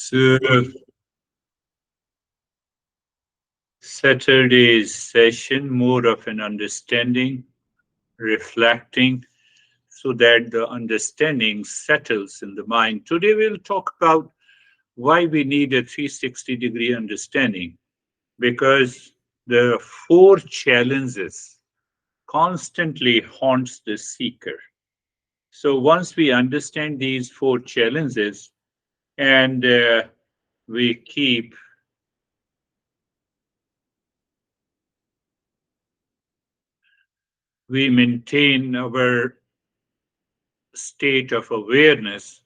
So, Saturday's session, more of an understanding, reflecting, so that the understanding settles in the mind. Today, we'll talk about why we need a 360-degree understanding, because the four challenges constantly haunts the seeker. So once we understand these four challenges and we keep we maintain our state of awareness,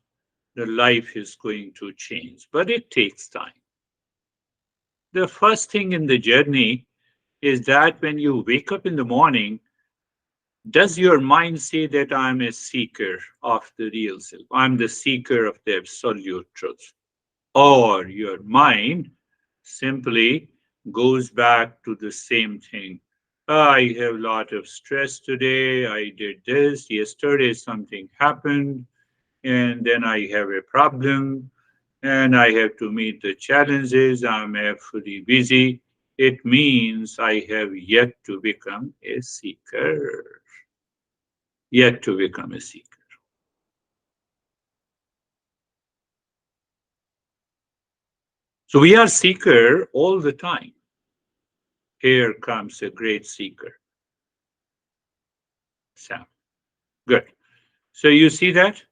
the life is going to change. But it takes time. The first thing in the journey is that when you wake up in the morning, does your mind say that I'm a seeker of the real self? I'm the seeker of the absolute truth. Or your mind simply goes back to the same thing. I have a lot of stress today. I did this. Yesterday something happened. And then I have a problem and I have to meet the challenges. I'm fully busy. It means I have yet to become a seeker. Yet to become a seeker. So we are seeker all the time. Here comes a great seeker. Sam. Good. So you see that?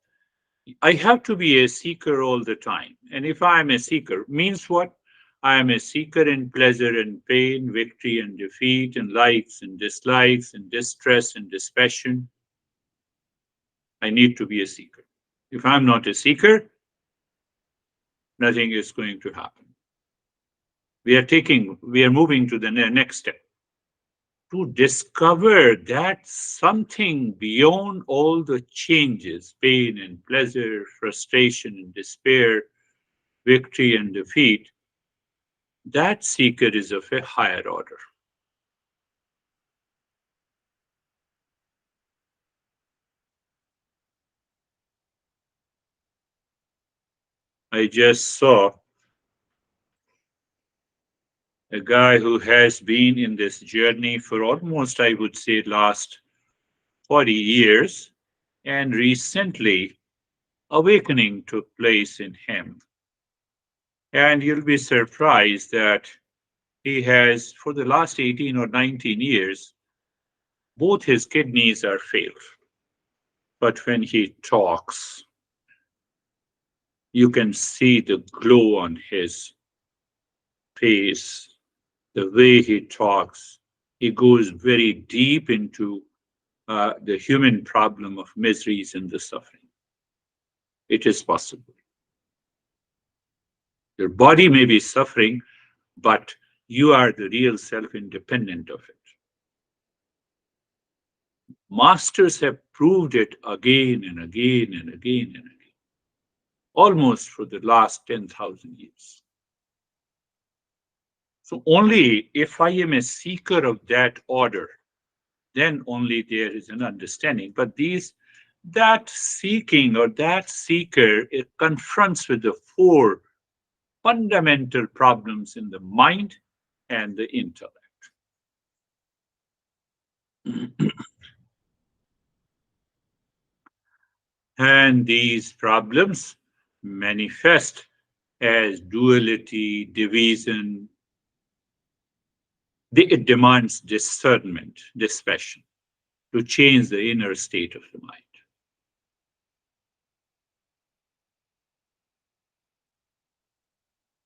I have to be a seeker all the time. And if I am a seeker, means what? I am a seeker in pleasure and pain, victory and defeat, and likes and dislikes, and distress and dispassion. I need to be a seeker. If I'm not a seeker, nothing is going to happen. We are moving to the next step. To discover that something beyond all the changes, pain and pleasure, frustration and despair, victory and defeat, that seeker is of a higher order. I just saw a guy who has been in this journey for almost, I would say, last 40 years, and recently awakening took place in him. And you'll be surprised that he has, for the last 18 or 19 years, both his kidneys are failed. But when he talks, you can see the glow on his face, the way he talks. He goes very deep into the human problem of miseries and the suffering. It is possible. Your body may be suffering, but you are the real self independent of it. Masters have proved it again and again and again and again, almost for the last 10,000 years. So only if I am a seeker of that order, then only there is an understanding. But that seeking or that seeker, it confronts with the four fundamental problems in the mind and the intellect. And these problems manifest as duality, division. It demands discernment, dispassion, to change the inner state of the mind.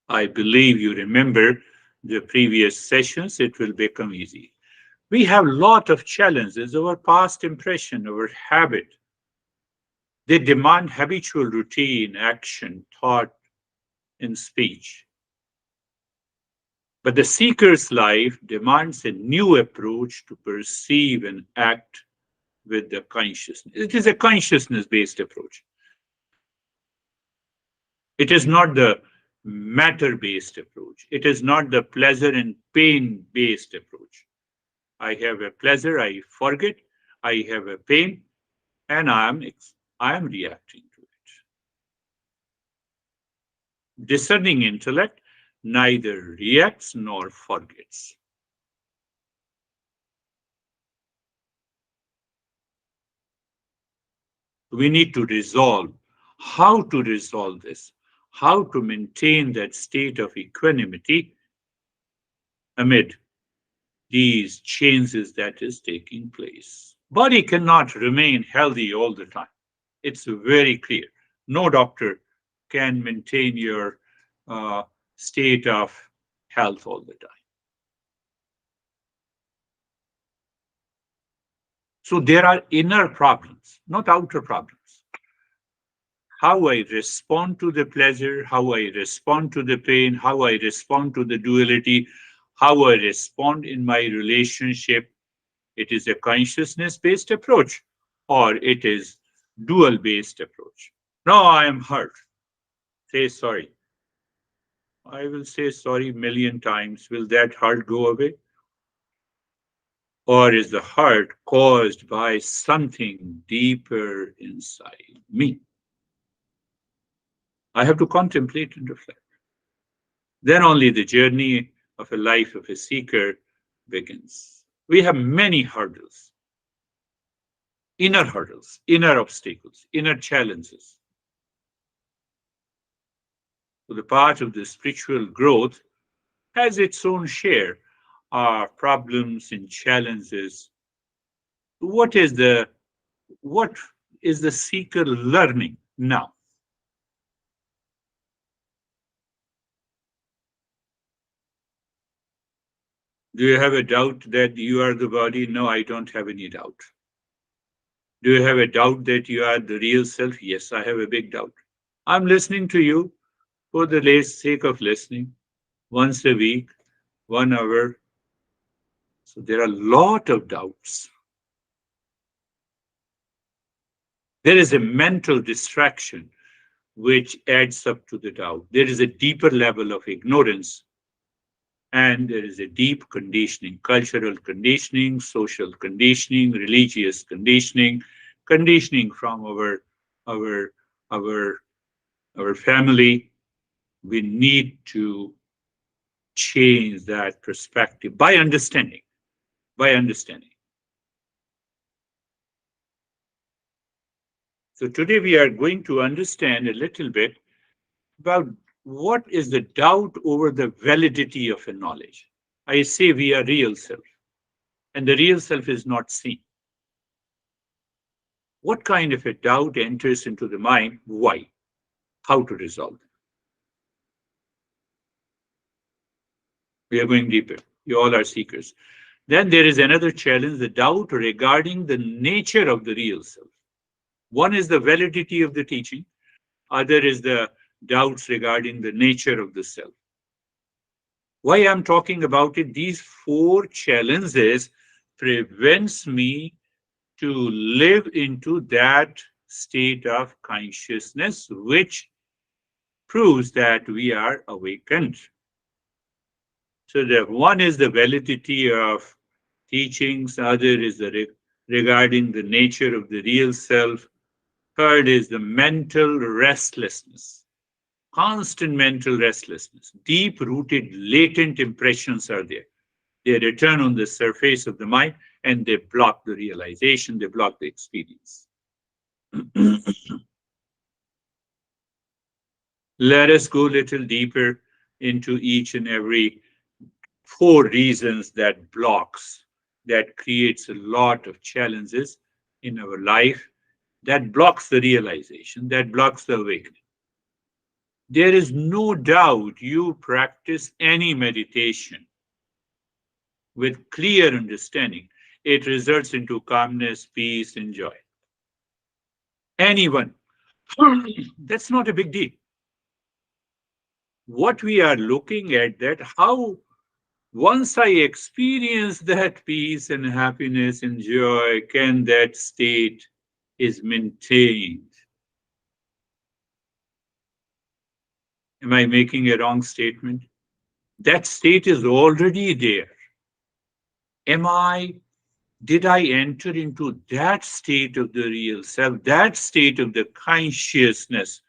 I believe you remember the previous sessions, it will become easy. We have a lot of challenges, our past impression, our habit. They demand habitual routine, action, thought, and speech. But the seeker's life demands a new approach to perceive and act with the consciousness. It is a consciousness based approach. It is not the matter based approach. It is not the pleasure and pain based approach. I have a pleasure, I forget. I have a pain, and I am reacting to it. Discerning intellect neither reacts nor forgets. We need to resolve how to resolve this, how to maintain that state of equanimity amid these changes that is taking place. Body cannot remain healthy all the time. It's very clear. No doctor can maintain your uh, state of health all the time. So there are inner problems, not outer problems. How I respond to the pleasure, how I respond to the pain, how I respond to the duality, how I respond in my relationship. It is a consciousness based approach or it is dual based approach. No, I am hurt. Say sorry. I will say sorry a million times. Will that hurt go away? Or is the hurt caused by something deeper inside me? I have to contemplate and reflect. Then only the journey of a life of a seeker begins. We have many hurdles, inner obstacles, inner challenges. So the path of the spiritual growth has its own share of problems and challenges. What is the what is the seeker learning now? Do you have a doubt that you are the body? No, I don't have any doubt. Do you have a doubt that you are the real self? Yes, I have a big doubt. I'm listening to you for the sake of listening once a week, 1 hour. So there are a lot of doubts. There is a mental distraction which adds up to the doubt. There is a deeper level of ignorance and there is a deep conditioning, cultural conditioning, social conditioning, religious conditioning, conditioning from our our our family. We need to change that perspective by understanding. By understanding. So today we are going to understand a little bit about what is the doubt over the validity of a knowledge. I say we are real self, and the real self is not seen. What kind of a doubt enters into the mind? Why? How to resolve it? We are going deeper. You all are seekers. Then there is another challenge, the doubt regarding the nature of the real self. One is the validity of the teaching, other is the doubts regarding the nature of the self. Why I'm talking about it, these four challenges prevents me to live into that state of consciousness which proves that we are awakened. So the one is the validity of teachings, other is regarding the nature of the real self, third is the mental restlessness, constant mental restlessness, deep rooted latent impressions are there. They return on the surface of the mind and they block the realization, they block the experience. Let us go a little deeper into each and every four reasons that blocks, that creates a lot of challenges in our life, that blocks the realization, that blocks the awakening. There is no doubt you practice any meditation with clear understanding, it results into calmness, peace, and joy. Anyone. That's not a big deal. What we are looking at that how once I experience that peace and happiness and joy, can that state is maintained? Am I making a wrong statement? That state is already there. Am I did I enter into that state of the real self, that state of the consciousness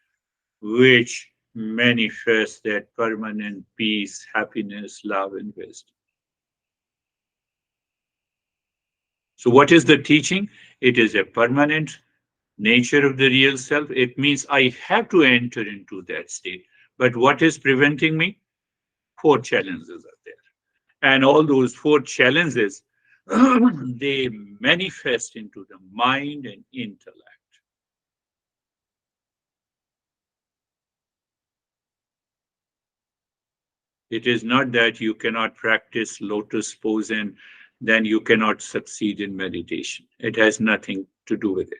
which manifest that permanent peace, happiness, love, and wisdom. So, what is the teaching? It is a permanent nature of the real self. It means I have to enter into that state. But what is preventing me? Four challenges are there. And all those four challenges, they manifest into the mind and intellect. It is not that you cannot practice lotus pose and then you cannot succeed in meditation. It has nothing to do with it.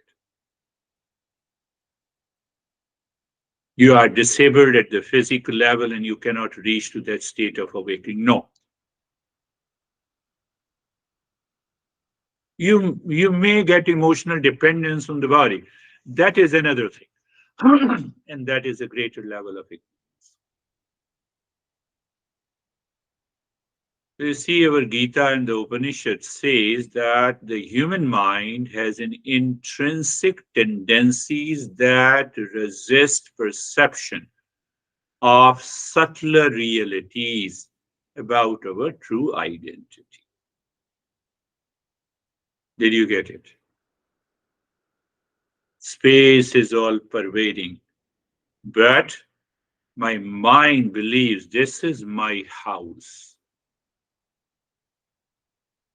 You are disabled at the physical level and you cannot reach to that state of awakening. No. You may get emotional dependence on the body. That is another thing. And that is a greater level of ignorance. You see, our Gita and the Upanishad says that the human mind has an intrinsic tendencies that resist perception of subtler realities about our true identity. Did you get it? Space is all pervading, but my mind believes this is my house.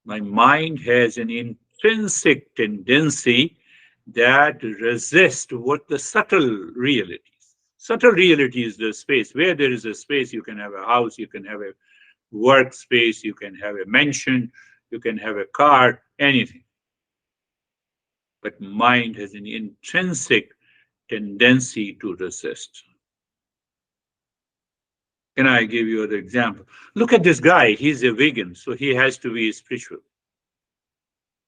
My mind has an intrinsic tendency that resists what the subtle reality is. Subtle reality is the space. Where there is a space, you can have a house, you can have a workspace, you can have a mansion, you can have a car, anything. But mind has an intrinsic tendency to resist. Can I give you an example? Look at this guy. He's a vegan, so he has to be spiritual.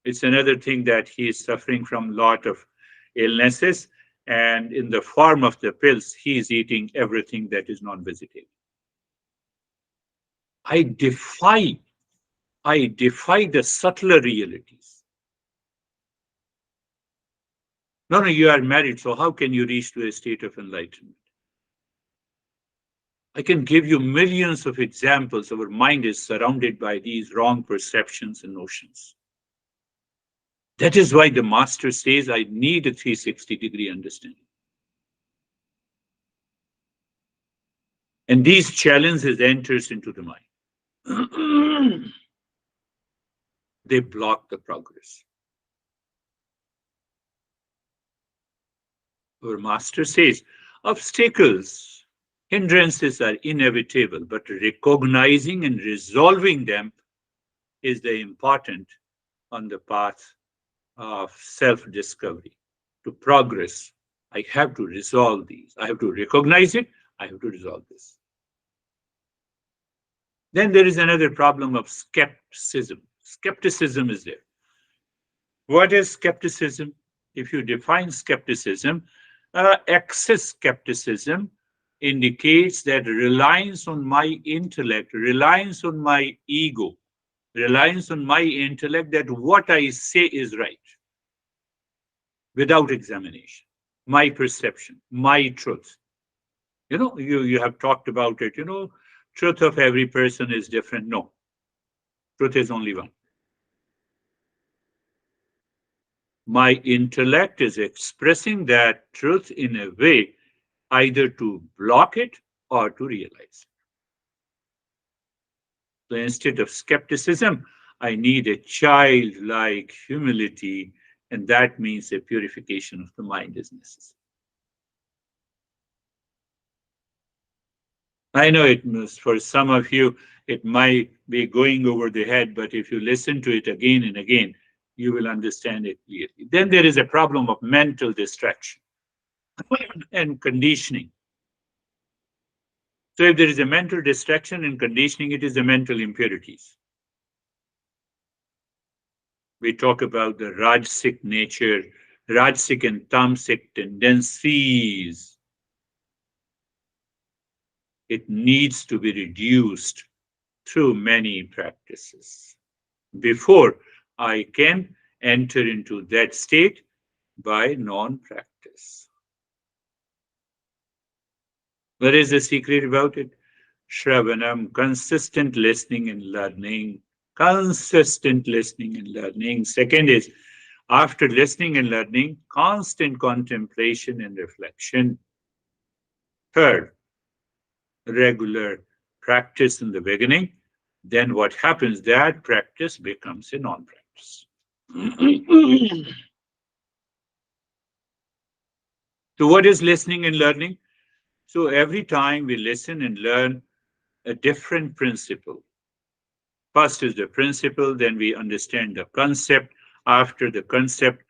It's another thing that he is suffering from a lot of illnesses, and in the form of the pills, he is eating everything that is non-vegetarian. I defy, I defy the subtler realities. No, you are married, so how can you reach to a state of enlightenment? I can give you millions of examples. Our mind is surrounded by these wrong perceptions and notions. That is why the master says, I need a 360-degree understanding. And these challenges enters into the mind. They block the progress. Our master says, obstacles, hindrances are inevitable, but recognizing and resolving them is the important on the path of self-discovery. To progress, I have to resolve these. I have to recognize it. I have to resolve this. Then there is another problem of skepticism. Skepticism is there. What is skepticism? If you define skepticism, excess skepticism indicates that reliance on my intellect, reliance on my ego, reliance on my intellect that what I say is right without examination, my perception, my truth. You have talked about it, truth of every person is different. No, truth is only one. My intellect is expressing that truth in a way either to block it or to realize it. So instead of skepticism, I need a childlike humility, and that means a purification of the mind is necessary. I know it must, for some of you, it might be going over the head, but if you listen to it again and again, you will understand it clearly. Then there is a problem of mental distraction and conditioning. So if there is a mental distraction and conditioning, it is the mental impurities. We talk about the Rajasic nature, Rajasic and Tamasic tendencies. It needs to be reduced through many practices before I can enter into that state by non-practice. What is the secret about it? Shravanam, consistent listening and learning. Consistent listening and learning. Second is, after listening and learning, constant contemplation and reflection. Third, regular practice in the beginning. Then what happens? That practice becomes a non practice. So, what is listening and learning? So, every time we listen and learn a different principle, first is the principle, then we understand the concept. After the concept,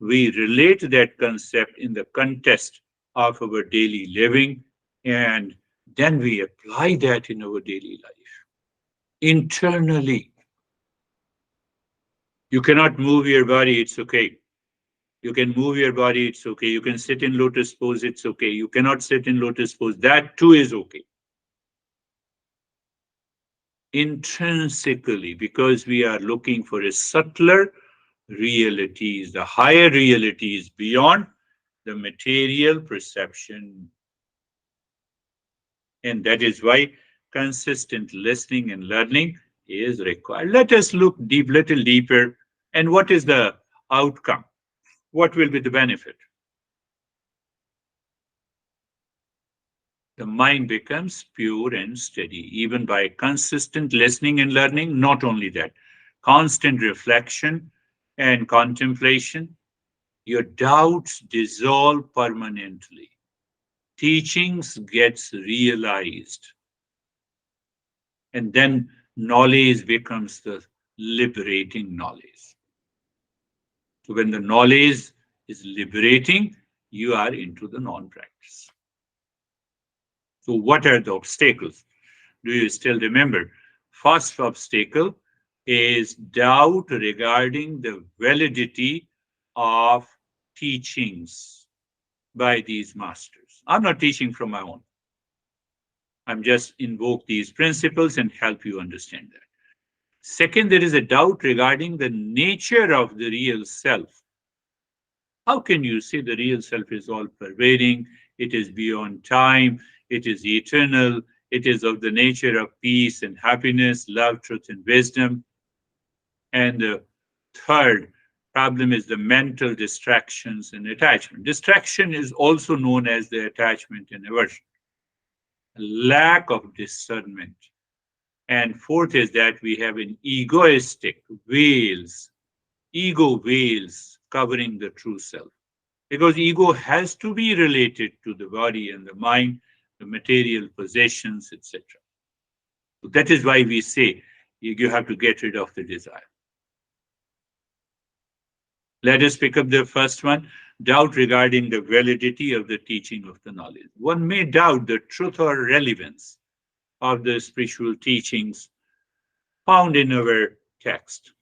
we relate that concept in the context of our daily living, and then we apply that in our daily life. Internally, you cannot move your body, it's okay. You can move your body, it's okay. You can sit in lotus pose, it's okay. You cannot sit in lotus pose, that too is okay. Intrinsically, because we are looking for a subtler realities, the higher realities beyond the material perception. And that is why consistent listening and learning is required. Let us look deep, little deeper. And what is the outcome? What will be the benefit? The mind becomes pure and steady, even by consistent listening and learning. Not only that, constant reflection and contemplation, your doubts dissolve permanently. Teachings gets realized, and then knowledge becomes the liberating knowledge. So when the knowledge is liberating, you are into the non-practice. So what are the obstacles? Do you still remember? First obstacle is doubt regarding the validity of teachings by these masters. I'm not teaching from my own. I'm just invoke these principles and help you understand that. Second, there is a doubt regarding the nature of the real self. How can you say the real self is all pervading? It is beyond time. It is eternal. It is of the nature of peace and happiness, love, truth, and wisdom. And the third problem is the mental distractions and attachment. Distraction is also known as the attachment and aversion. Lack of discernment. And fourth is that we have an egoistic veils, ego veils covering the true self. Because ego has to be related to the body and the mind, the material possessions, etc. So that is why we say you have to get rid of the desire. Let us pick up the first one, doubt regarding the validity of the teaching of the knowledge. One may doubt the truth or relevance of the spiritual teachings found in our text.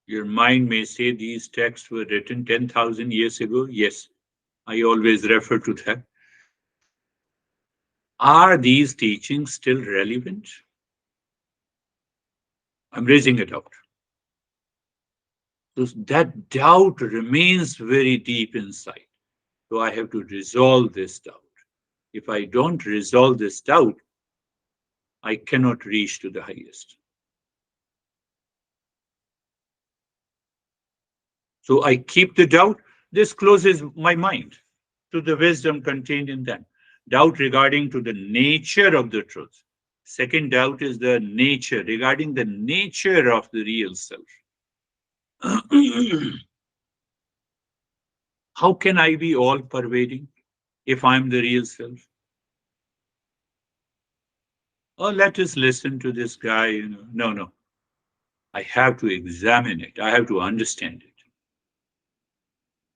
Your mind may say these texts were written 10,000 years ago. Yes, I always refer to that. Are these teachings still relevant? I'm raising it out. So that doubt remains very deep inside. So I have to resolve this doubt. If I don't resolve this doubt, I cannot reach to the highest. So I keep the doubt. This closes my mind to the wisdom contained in them. Doubt regarding to the nature of the truth. Second doubt is the nature, regarding the nature of the real self. How can I be all pervading if I'm the real self? Oh, let us listen to this guy, No, no. I have to examine it. I have to understand it.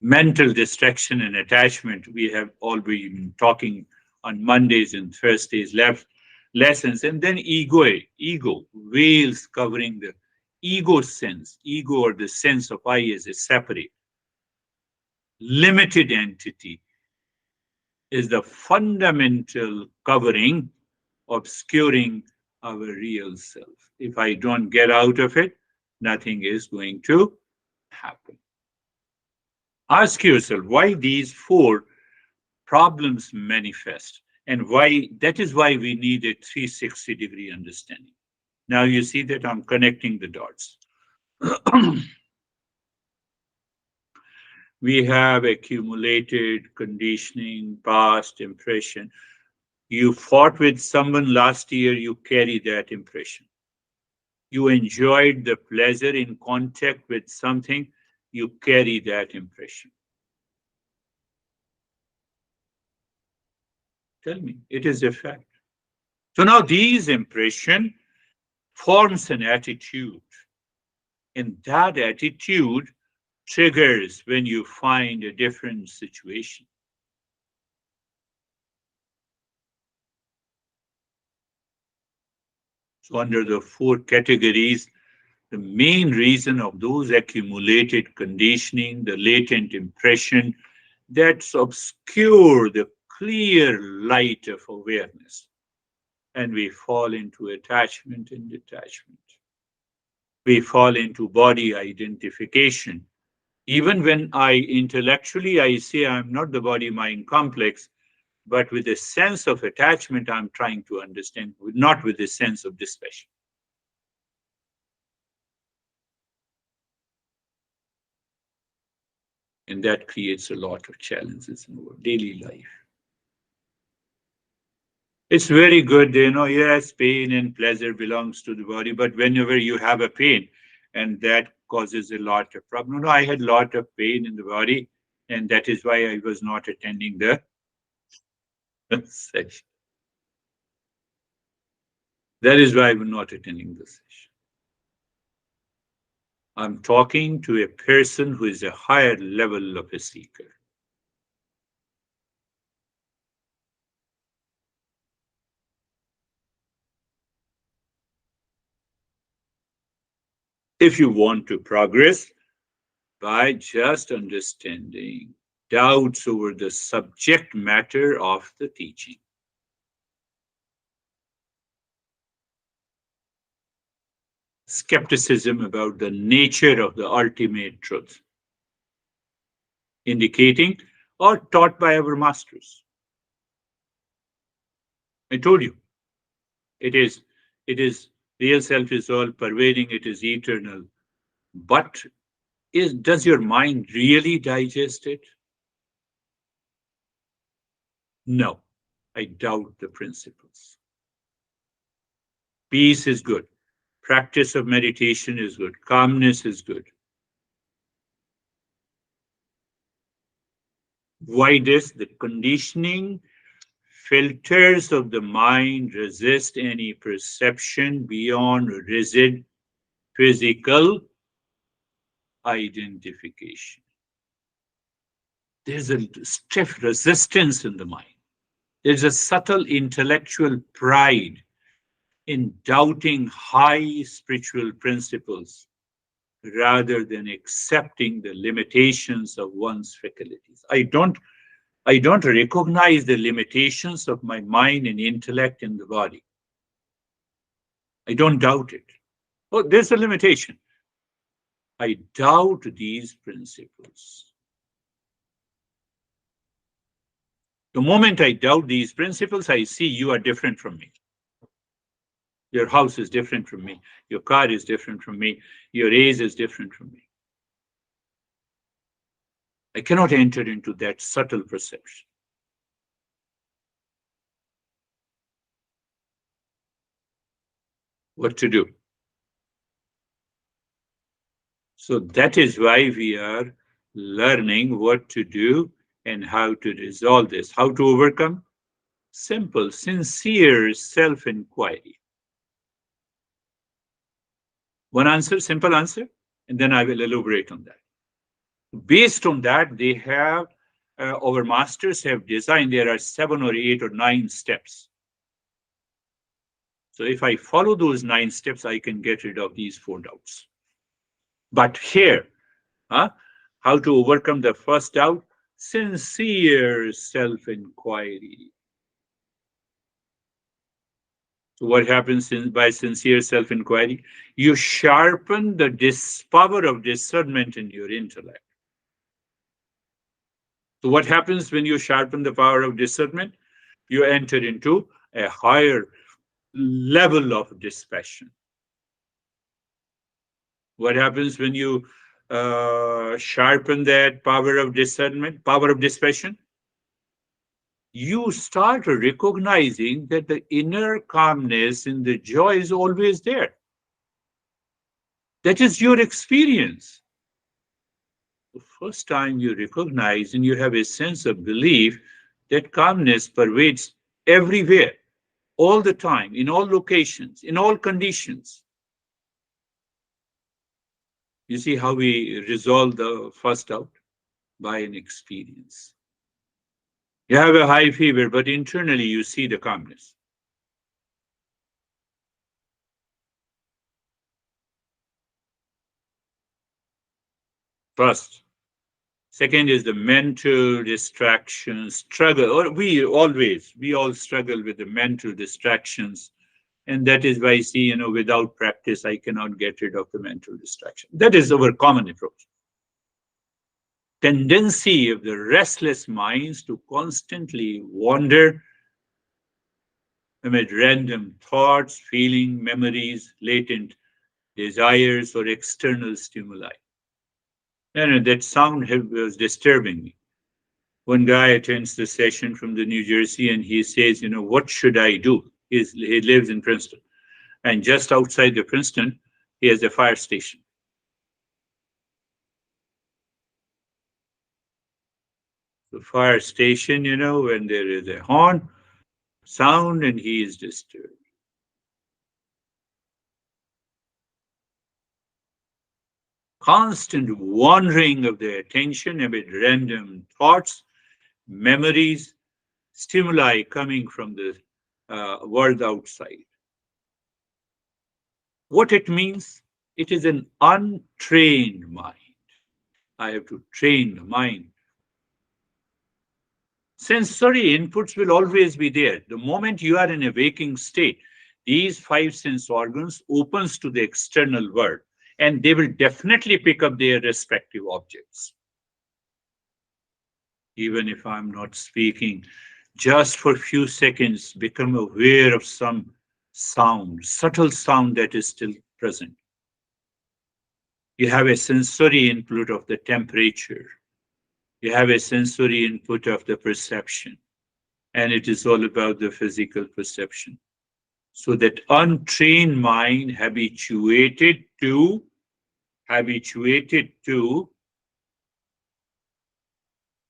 Mental distraction and attachment. We have all been talking on Mondays and Thursdays left lessons. And then ego, veils covering the ego sense, ego or the sense of I as a separate, limited entity is the fundamental covering obscuring our real self. If I don't get out of it, nothing is going to happen. Ask yourself why these four problems manifest and why that is why we need a 360-degree understanding. Now you see that I'm connecting the dots. We have accumulated conditioning, past impression. You fought with someone last year, you carry that impression. You enjoyed the pleasure in contact with something, you carry that impression. Tell me, it is a fact. So now these impression forms an attitude, and that attitude triggers when you find a different situation. So under the four categories, the main reason of those accumulated conditioning, the latent impression that obscure the clear light of awareness, and we fall into attachment and detachment. We fall into body identification. Even when I intellectually I say I'm not the body mind complex, but with a sense of attachment, I'm trying to understand, not with a sense of dispassion. And that creates a lot of challenges in our daily life. It's very good, yes, pain and pleasure belongs to the body, but whenever you have a pain, and that causes a lot of problem. No, I had a lot of pain in the body, and that is why I was not attending the session. That is why I was not attending the session. I'm talking to a person who is a higher level of a seeker. If you want to progress by just understanding doubts over the subject matter of the teaching, skepticism about the nature of the ultimate truth, indicating or taught by our masters. I told you, it is, it is real self is all pervading, it is eternal. But does your mind really digest it? No, I doubt the principles. Peace is good. Practice of meditation is good. Calmness is good. Why this? The conditioning filters of the mind resist any perception beyond rigid physical identification. There's a stiff resistance in the mind. There's a subtle intellectual pride in doubting high spiritual principles rather than accepting the limitations of one's faculties. I don't recognize the limitations of my mind and intellect in the body. I don't doubt it. Oh, there's a limitation. I doubt these principles. The moment I doubt these principles, I see you are different from me. Your house is different from me. Your car is different from me. Your age is different from me. I cannot enter into that subtle perception. What to do? So that is why we are learning what to do and how to resolve this. How to overcome? Simple, sincere self inquiry. One answer, simple answer, and then I will elaborate on that. Based on that, they have, our masters have designed, there are 7 or 8 or 9 steps. So if I follow those 9 steps, I can get rid of these 4 doubts. But here, how to overcome the first doubt? Sincere self-inquiry. So what happens by sincere self-inquiry? You sharpen the power of discernment in your intellect. So what happens when you sharpen the power of discernment? You enter into a higher level of dispassion. What happens when you sharpen that power of discernment, power of dispassion? You start recognizing that the inner calmness and the joy is always there. That is your experience. The first time you recognize and you have a sense of belief that calmness pervades everywhere, all the time, in all locations, in all conditions. You see how we resolve the first doubt? By an experience. You have a high fever, but internally you see the calmness. First. Second is the mental distraction struggle. Or we all struggle with the mental distractions. And that is why I see, without practice, I cannot get rid of the mental distraction. That is our common approach. Tendency of the restless minds to constantly wander amid random thoughts, feeling, memories, latent desires, or external stimuli. And that sound was disturbing me. One guy attends the session from the New Jersey and he says, what should I do? He lives in Princeton. And just outside the Princeton, he has a fire station. The fire station, when there is a horn, sound, and he is disturbed. Constant wandering of the attention amid random thoughts, memories, stimuli coming from the world outside. What it means? It is an untrained mind. I have to train the mind. Sensory inputs will always be there. The moment you are in a waking state, these five sense organs opens to the external world and they will definitely pick up their respective objects. Even if I'm not speaking, just for a few seconds, become aware of some sound, subtle sound that is still present. You have a sensory input of the temperature. You have a sensory input of the perception. And it is all about the physical perception. So that untrained mind habituated to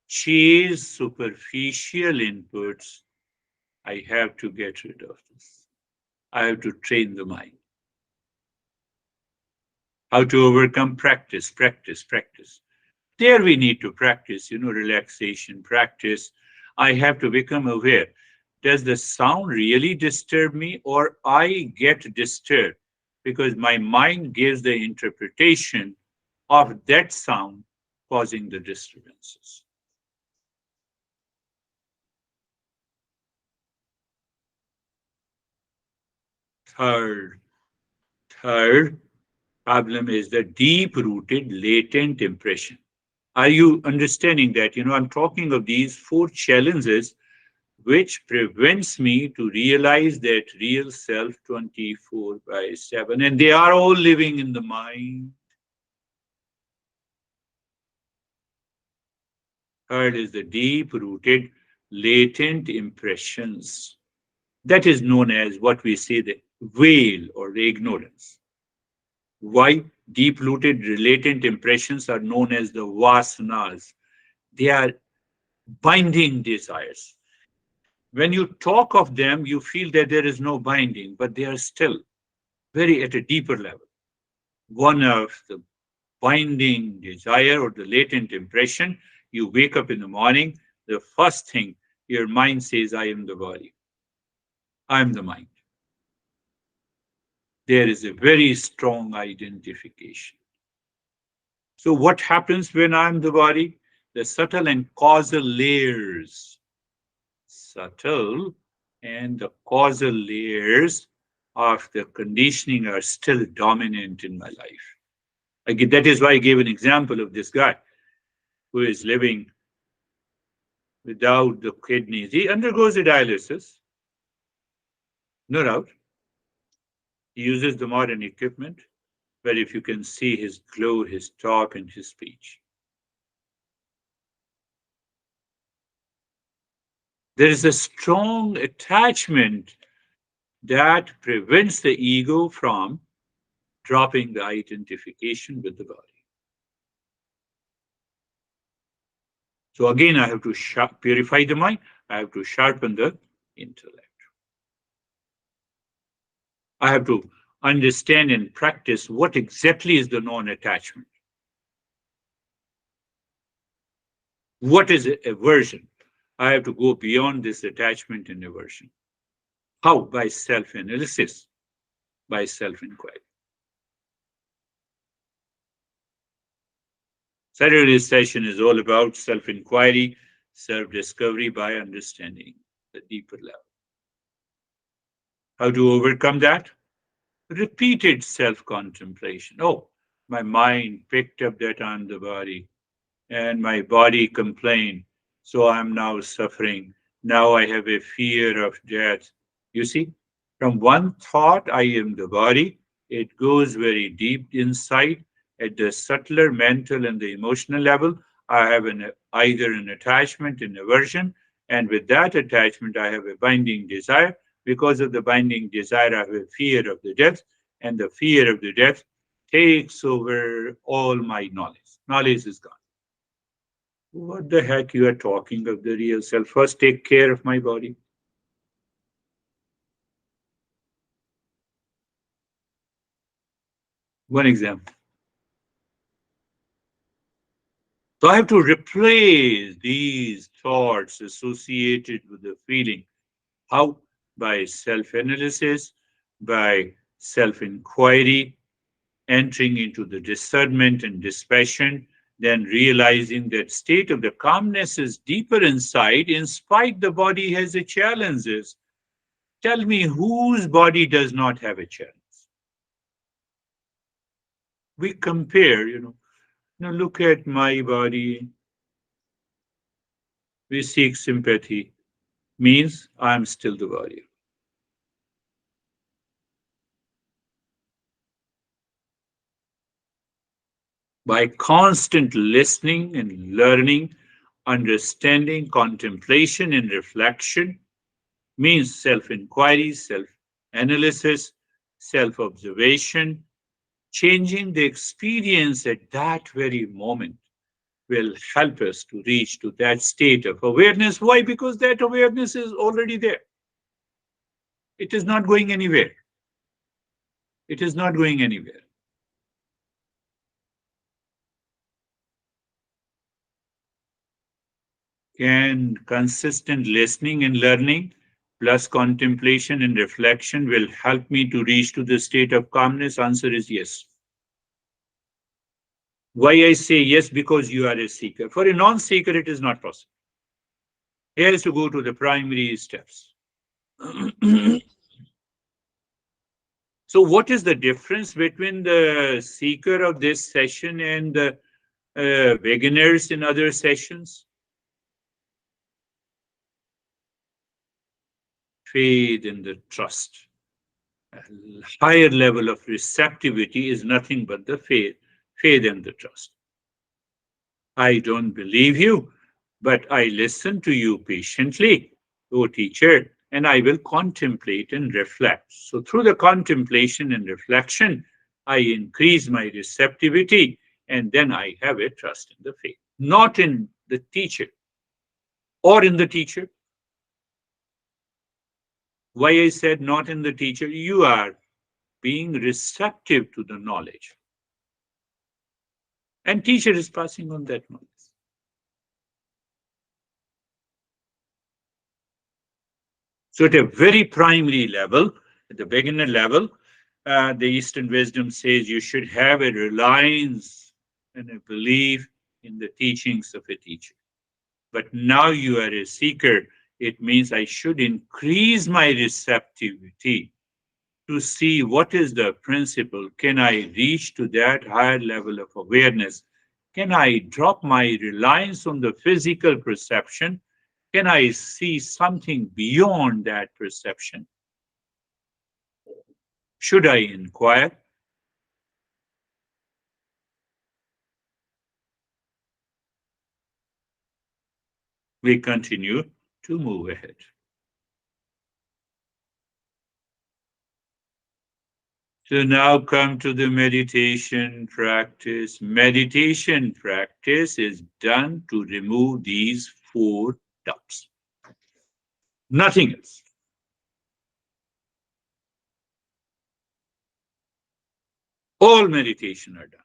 chase superficial inputs, I have to get rid of this. I have to train the mind. How to overcome? Practice. There we need to practice, relaxation, practice. I have to become aware. Does the sound really disturb me or I get disturbed because my mind gives the interpretation of that sound causing the disturbances? Third problem is the deep-rooted latent impression. Are you understanding that? I'm talking of these four challenges which prevents me to realize that real self 24/7. And they are all living in the mind. Third is the deep-rooted latent impressions. That is known as what we say the veil or the ignorance. Why? Deep-rooted latent impressions are known as the vasanas. They are binding desires. When you talk of them, you feel that there is no binding, but they are still very at a deeper level. One of the binding desire or the latent impression, you wake up in the morning, the first thing your mind says, I am the body. I am the mind. There is a very strong identification. So what happens when I'm the body? The subtle and causal layers. Subtle and the causal layers of the conditioning are still dominant in my life. That is why I gave an example of this guy who is living without the kidneys. He undergoes a dialysis, no doubt. He uses the modern equipment, but if you can see his glow, his talk, and his speech, there is a strong attachment that prevents the ego from dropping the identification with the body. So again, I have to purify the mind. I have to sharpen the intellect. I have to understand and practice what exactly is the non-attachment. What is aversion? I have to go beyond this attachment and aversion. How? By self-analysis, by self-inquiry. Saturday's session is all about self-inquiry, self-discovery by understanding the deeper level. How to overcome that? Repeated self-contemplation. Oh, my mind picked up that I'm the body, and my body complained, so I'm now suffering. Now I have a fear of death. You see, from one thought, I am the body, it goes very deep inside. At the subtler mental and the emotional level, I have either an attachment, an aversion, and with that attachment, I have a binding desire. Because of the binding desire, I have a fear of the death, and the fear of the death takes over all my knowledge. Knowledge is gone. What the heck you are talking of the real self? First, take care of my body. One example. So I have to replace these thoughts associated with the feeling. How? By self-analysis, by self-inquiry, entering into the discernment and dispassion, then realizing that state of the calmness is deeper inside, in spite the body has its challenges. Tell me whose body does not have a challenge? We compare, now look at my body. We seek sympathy, means I'm still the body. By constant listening and learning, understanding, contemplation, and reflection, means self inquiry, self analysis, self observation, changing the experience at that very moment will help us to reach to that state of awareness. Why? Because that awareness is already there. It is not going anywhere. It is not going anywhere. Can consistent listening and learning plus contemplation and reflection will help me to reach to the state of calmness? Answer is yes. Why I say yes? Because you are a seeker. For a non-seeker, it is not possible. He has to go to the primary steps. So what is the difference between the seeker of this session and the beginners in other sessions? Faith and the trust. A higher level of receptivity is nothing but the faith and the trust. I don't believe you, but I listen to you patiently, O teacher, and I will contemplate and reflect. So through the contemplation and reflection, I increase my receptivity, and then I have a trust in the faith, not in the teacher or in the teacher. Why I said not in the teacher? You are being receptive to the knowledge. And teacher is passing on that knowledge. So at a very primary level, at the beginner level, the Eastern wisdom says you should have a reliance and a belief in the teachings of a teacher. But now you are a seeker, it means I should increase my receptivity to see what is the principle. Can I reach to that higher level of awareness? Can I drop my reliance on the physical perception Can I see something beyond that perception? Should I inquire? We continue to move ahead. So now come to the meditation practice. Meditation practice is done to remove these four doubts. Nothing else. All meditation are done.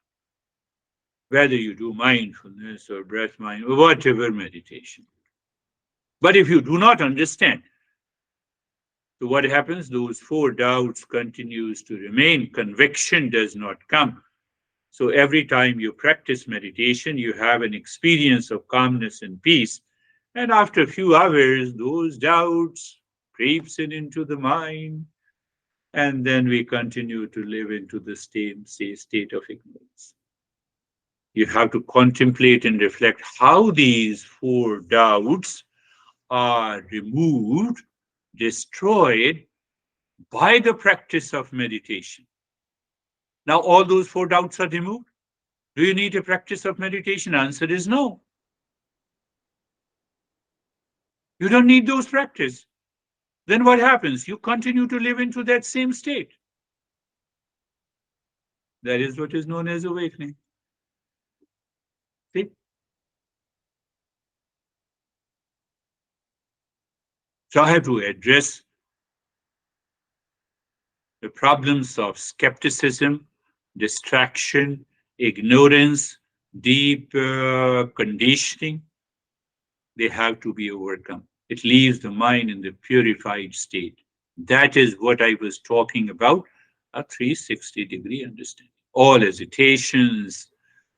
Whether you do mindfulness or breath mind or whatever meditation. But if you do not understand, so what happens? Those four doubts continues to remain. Conviction does not come. So every time you practice meditation, you have an experience of calmness and peace. And after a few hours, those doubts creeps into the mind. And then we continue to live into the state of ignorance. You have to contemplate and reflect how these four doubts are removed, destroyed by the practice of meditation. Now, all those four doubts are removed. Do you need a practice of meditation? Answer is no. You don't need those practice. Then what happens? You continue to live into that same state. That is what is known as awakening. See? So I have to address the problems of skepticism, distraction, ignorance, deep conditioning. They have to be overcome. It leaves the mind in the purified state. That is what I was talking about, a 360-degree understanding. All hesitations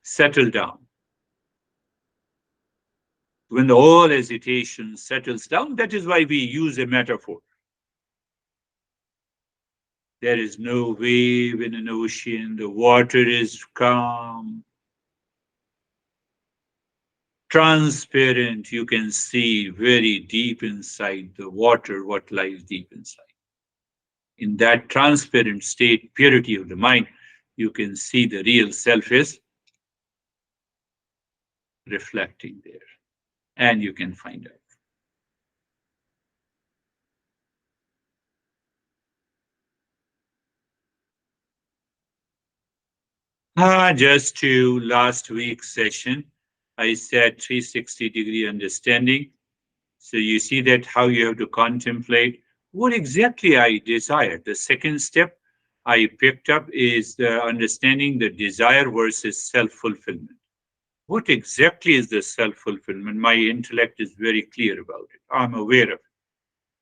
settle down. When the all hesitation settles down, that is why we use a metaphor. There is no wave in an ocean, the water is calm, transparent. You can see very deep inside the water what lies deep inside. In that transparent state, purity of the mind, you can see the real self is reflecting there, and you can find out. Just to last week's session, I said 360-degree understanding. So you see that how you have to contemplate what exactly I desire. The second step I picked up is the understanding the desire versus self-fulfillment. What exactly is the self-fulfillment? My intellect is very clear about it. I'm aware of it.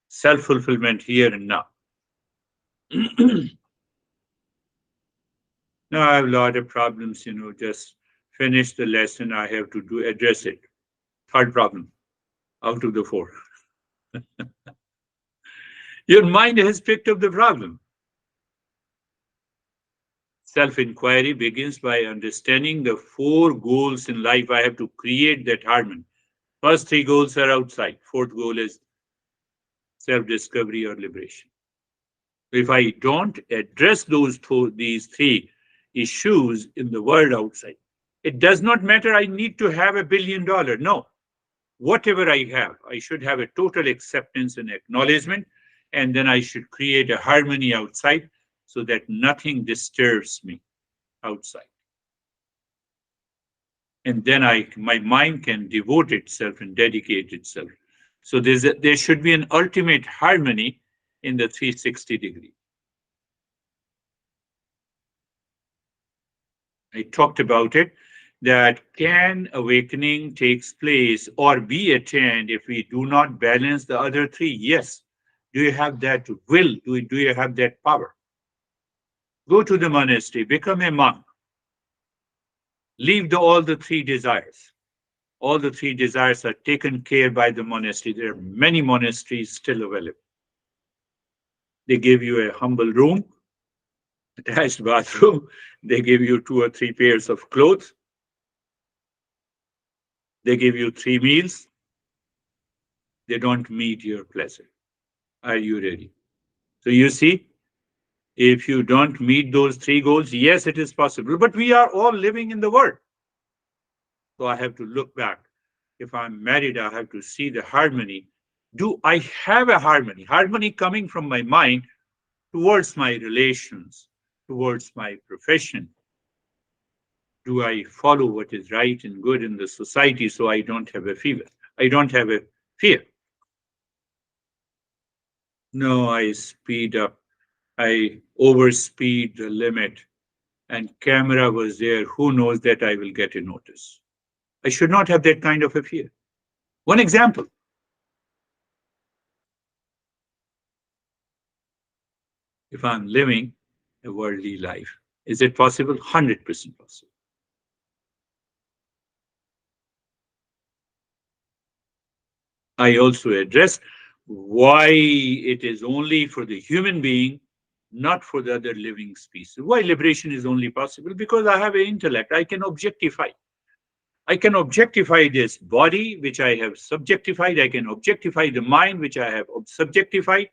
Self-fulfillment here and now. Now I have a lot of problems, just finish the lesson. I have to address it. Third problem out of the four. Your mind has picked up the problem. Self-inquiry begins by understanding the four goals in life. I have to create that harmony. First three goals are outside. Fourth goal is self-discovery or liberation. If I don't address these three issues in the world outside, it does not matter I need to have $1 billion. No. Whatever I have, I should have a total acceptance and acknowledgement, and then I should create a harmony outside so that nothing disturbs me outside. And then my mind can devote itself and dedicate itself. So there should be an ultimate harmony in the 360-degree. I talked about it, that can awakening takes place or be attained if we do not balance the other three? Yes. Do you have that will? Do you have that power? Go to the monastery, become a monk. Leave all the three desires. All the three desires are taken care by the monastery. There are many monasteries still available. They give you a humble room, attached bathroom. They give you 2 or 3 pairs of clothes. They give you 3 meals. they don't meet your pleasure. Are you ready? So you see, if you don't meet those three goals, yes, it is possible. But we are all living in the world. So I have to look back. If I'm married, I have to see the harmony. Do I have a harmony? Harmony coming from my mind towards my relations, towards my profession. Do I follow what is right and good in the society so I don't have a fever? I don't have a fear. No, I speed up. I overspeed the limit, and camera was there. Who knows that I will get a notice? I should not have that kind of a fear. One example. If I'm living a worldly life, is it possible? 100% possible. I also address why it is only for the human being, not for the other living species. Why liberation is only possible? Because I have an intellect. I can objectify. I can objectify this body, which I have subjectified. I can objectify the mind, which I have subjectified.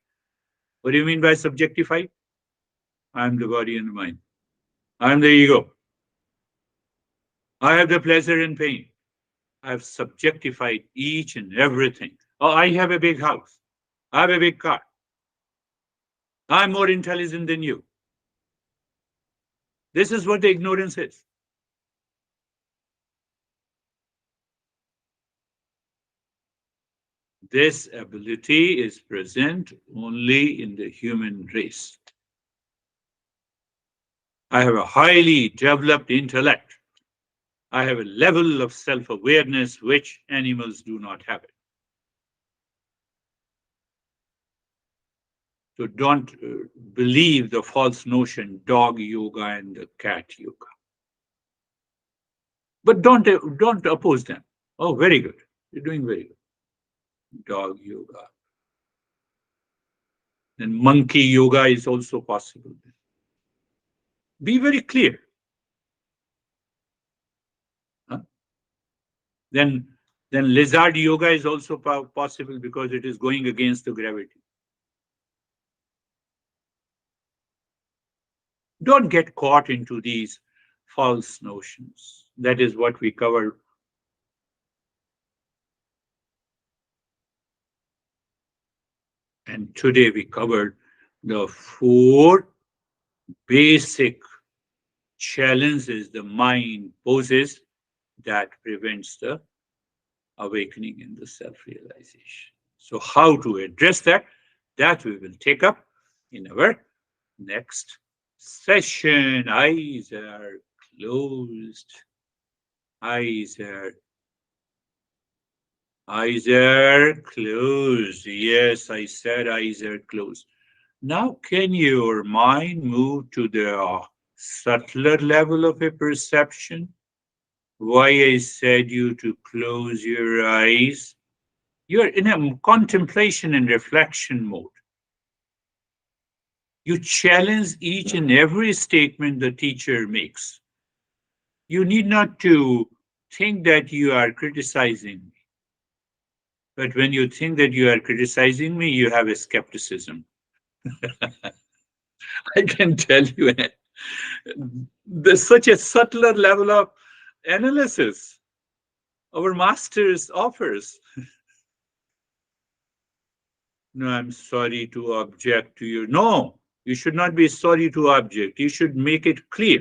What do you mean by subjectified? I am the body and the mind. I am the ego. I have the pleasure and pain. I have subjectified each and everything. Oh, I have a big house. I have a big car. I'm more intelligent than you. This is what the ignorance is. This ability is present only in the human race. I have a highly developed intellect. I have a level of self-awareness which animals do not have it. So don't believe the false notion, dog yoga and the cat yoga. But don't oppose them. Oh, very good. You're doing very good. Dog yoga. And monkey yoga is also possible. Be very clear. Huh? Then lizard yoga is also possible because it is going against the gravity. Don't get caught into these false notions. That is what we covered. And today we covered the four basic challenges the mind poses that prevents the awakening in the self-realization. So how to address that? That we will take up in our next session. Eyes are closed. Eyes are closed. Yes, I said eyes are closed. Now, can your mind move to the subtler level of a perception? Why I said you to close your eyes? You're in a contemplation and reflection mode. You challenge each and every statement the teacher makes. You need not to think that you are criticizing me. But when you think that you are criticizing me, you have a skepticism. I can tell you that. There's such a subtler level of analysis our masters offers. No, I'm sorry to object to you. No, you should not be sorry to object. You should make it clear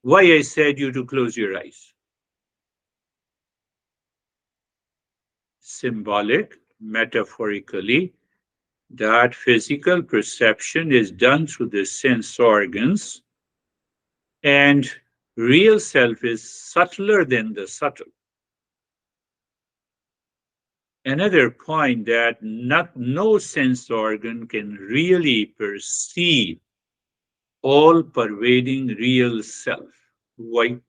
why I said you to close your eyes. Symbolic, metaphorically, that physical perception is done through the sense organs, and real self is subtler than the subtle. Another point that no sense organ can really perceive all-pervading real self. Why?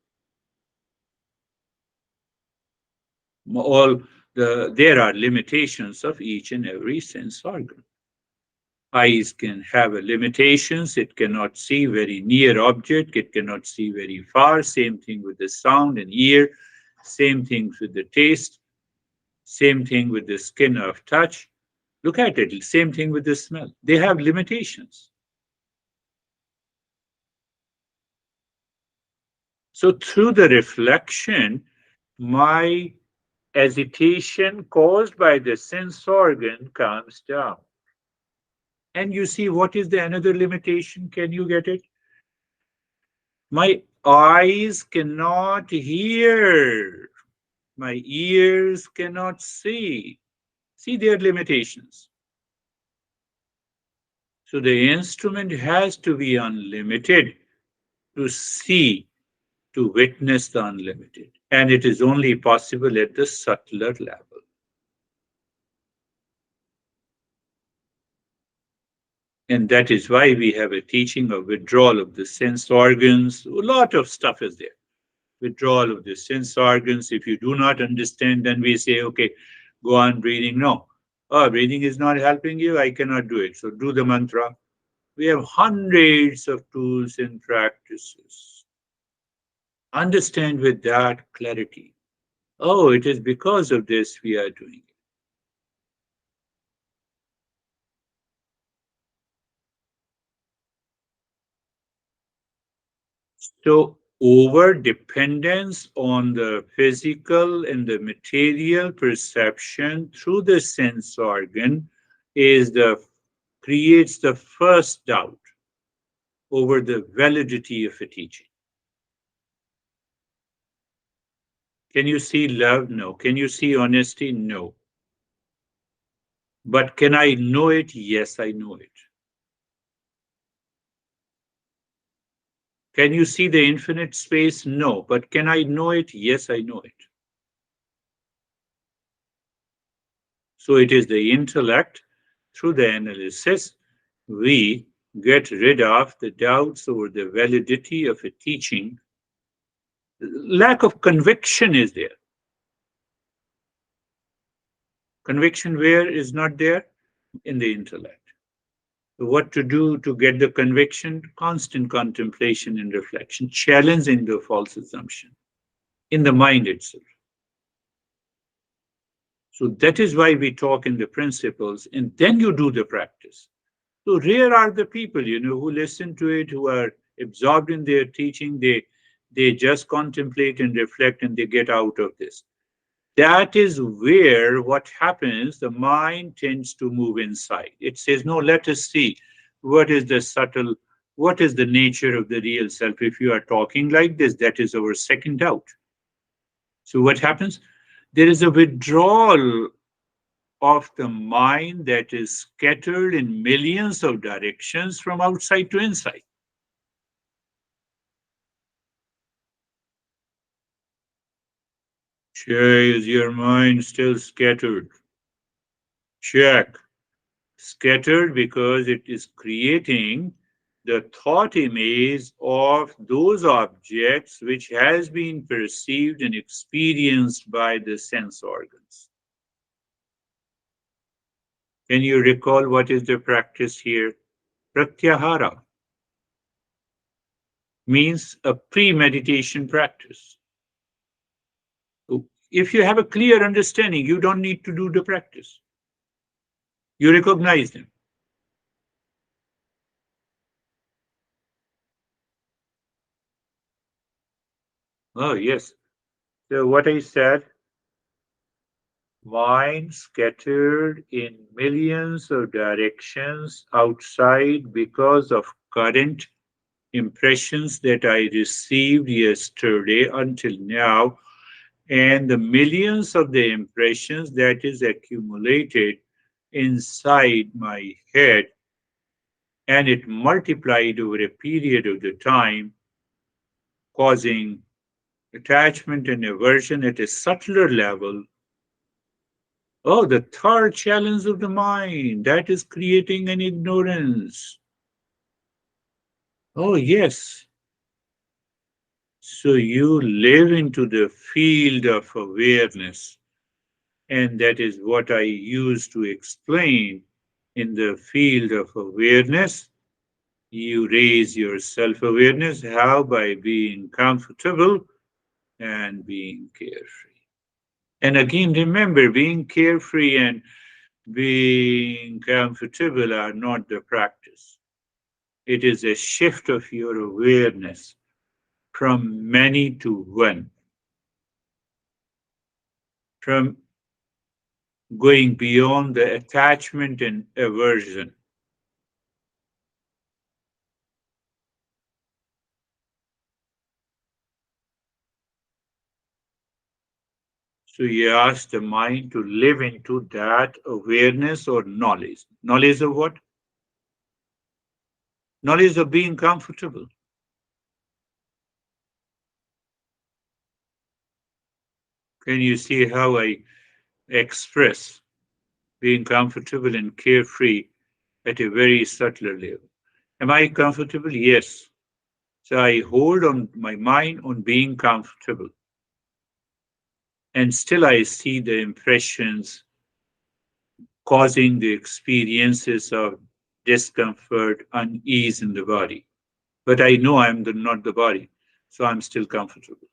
There are limitations of each and every sense organ. Eyes can have limitations. It cannot see very near object. It cannot see very far. Same thing with the sound and ear. Same things with the taste. Same thing with the skin of touch. Look at it. Same thing with the smell. They have limitations. So through the reflection, my agitation caused by the sense organ calms down. And you see, what is the another limitation? Can you get it? My eyes cannot hear. My ears cannot see. See their limitations. So the instrument has to be unlimited to see, to witness the unlimited. And it is only possible at the subtler level. And that is why we have a teaching of withdrawal of the sense organs. A lot of stuff is there. Withdrawal of the sense organs. If you do not understand, then we say, okay, go on breathing. No, oh, breathing is not helping you. I cannot do it. So do the mantra. We have hundreds of tools and practices. Understand with that clarity. Oh, it is because of this we are doing it. So, over dependence on the physical and the material perception through the sense organ is the creates the first doubt over the validity of a teaching. Can you see love? No. Can you see honesty? No. But can I know it? Yes, I know it. Can you see the infinite space? No. But can I know it? Yes, I know it. So it is the intellect, through the analysis, we get rid of the doubts over the validity of a teaching. Lack of conviction is there. Conviction where is not there? In the intellect. So what to do to get the conviction? Constant contemplation and reflection, challenging the false assumption in the mind itself. So that is why we talk in the principles, and then you do the practice. So rare are the people, who listen to it, who are absorbed in their teaching. They just contemplate and reflect, and they get out of this. That is where what happens, the mind tends to move inside. It says, no, let us see what is the subtle, what is the nature of the real self. If you are talking like this, that is our second doubt. So what happens? There is a withdrawal of the mind that is scattered in millions of directions from outside to inside. Shay, is your mind still scattered? Check. Scattered because it is creating the thought image of those objects which has been perceived and experienced by the sense organs. Can you recall what is the practice here? Pratyahara means a pre-meditation practice. So if you have a clear understanding, you don't need to do the practice. You recognize them. Oh, yes. So what I said, mind scattered in millions of directions outside because of current impressions that I received yesterday until now, and the millions of the impressions that is accumulated inside my head, and it multiplied over a period of the time, causing attachment and aversion at a subtler level. Oh, the third challenge of the mind, that is creating an ignorance. Oh, yes. So you live into the field of awareness, and that is what I use to explain. In the field of awareness, you raise your self awareness. How? By being comfortable and being carefree. And again, remember, being carefree and being comfortable are not the practice. It is a shift of your awareness from many to one, from going beyond the attachment and aversion. So you ask the mind to live into that awareness or knowledge. Knowledge of what? Knowledge of being comfortable. Can you see how I express being comfortable and carefree at a very subtler level? Am I comfortable? Yes. So I hold on my mind on being comfortable. And still I see the impressions causing the experiences of discomfort, unease in the body. But I know not the body, so I'm still comfortable.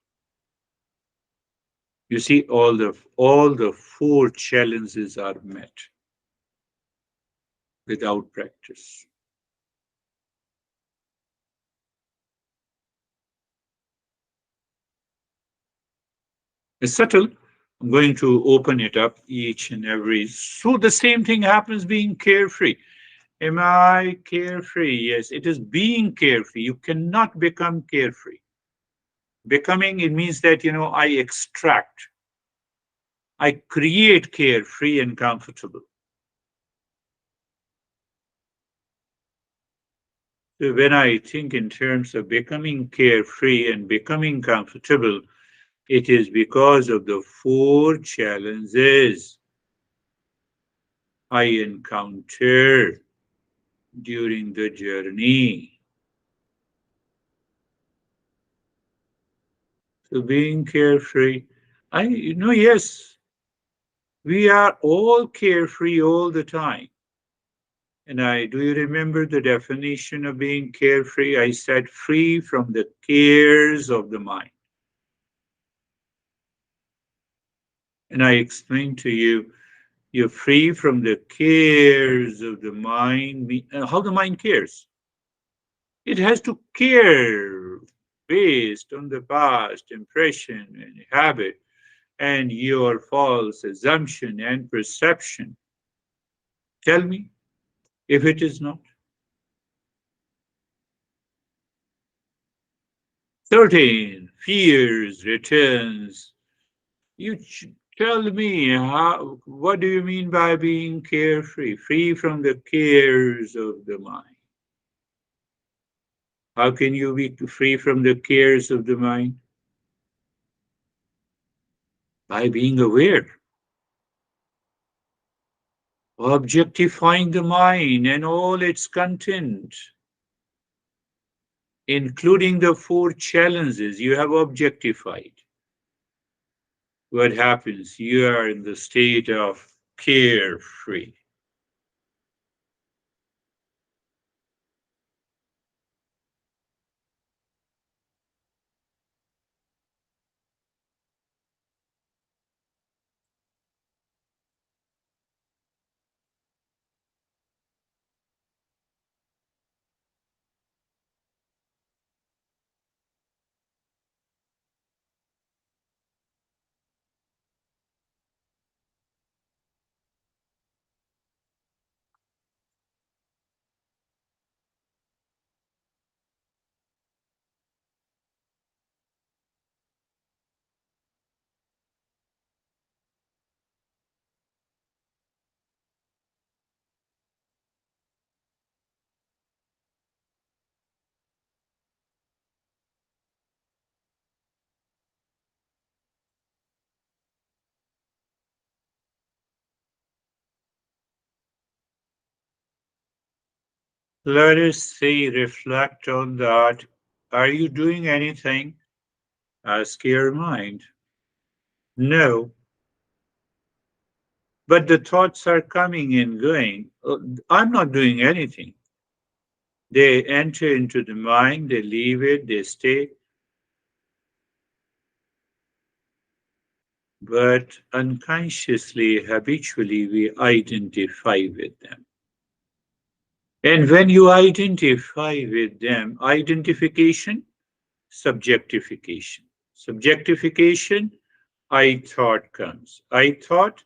You see, all the four challenges are met without practice. It's subtle. I'm going to open it up each and every. So the same thing happens being carefree. Am I carefree? Yes, it is being carefree. You cannot become carefree. Becoming, it means that, I extract, I create carefree and comfortable. So when I think in terms of becoming carefree and becoming comfortable, it is because of the four challenges I encounter during the journey. So being carefree, yes, we are all carefree all the time. And do you remember the definition of being carefree? I said free from the cares of the mind. And I explained to you, you're free from the cares of the mind. How the mind cares? It has to care based on the past impression and habit and your false assumption and perception. Tell me if it is not. Certain fears returns. You tell me what do you mean by being carefree, free from the cares of the mind? How can you be free from the cares of the mind? By being aware, objectifying the mind and all its content, including the four challenges you have objectified. What happens? You are in the state of carefree. Let us say, reflect on that. Are you doing anything? Ask your mind. No, but the thoughts are coming and going. I'm not doing anything. They enter into the mind, they leave it, they stay. but unconsciously, habitually, we identify with them. And when you identify with them, identification, subjectification. Subjectification, I thought comes. I thought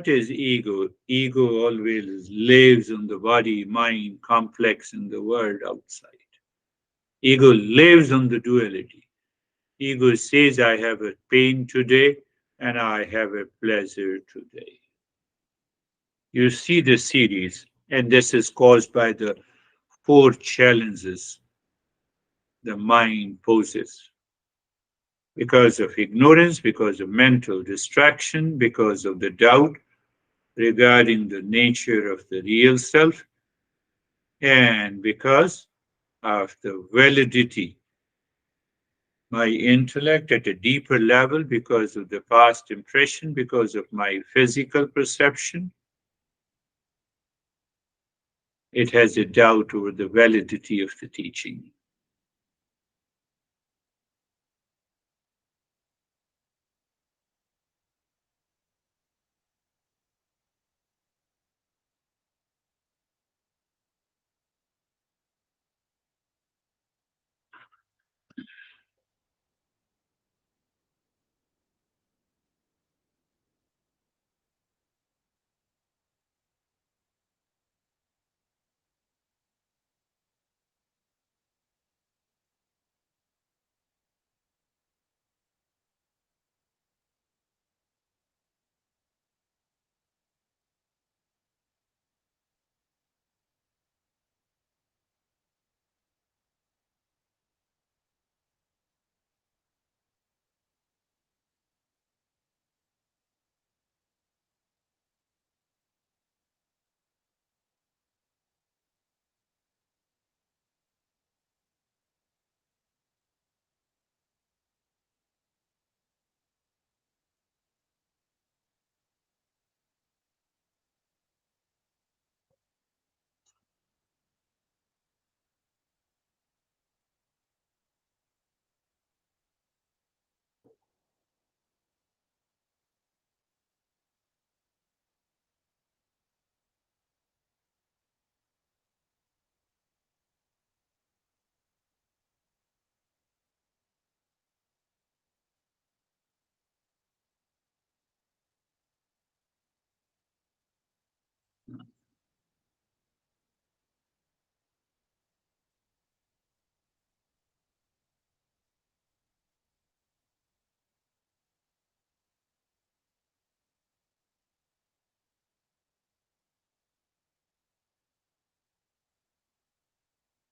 is ego. Ego always lives on the body, mind, complex in the world outside. Ego lives on the duality. Ego says, I have a pain today and I have a pleasure today. You see the series, and this is caused by the four challenges the mind poses because of ignorance, because of mental distraction, because of the doubt regarding the nature of the real self, and because of the validity, my intellect at a deeper level, because of the past impression, because of my physical perception, it has a doubt over the validity of the teaching.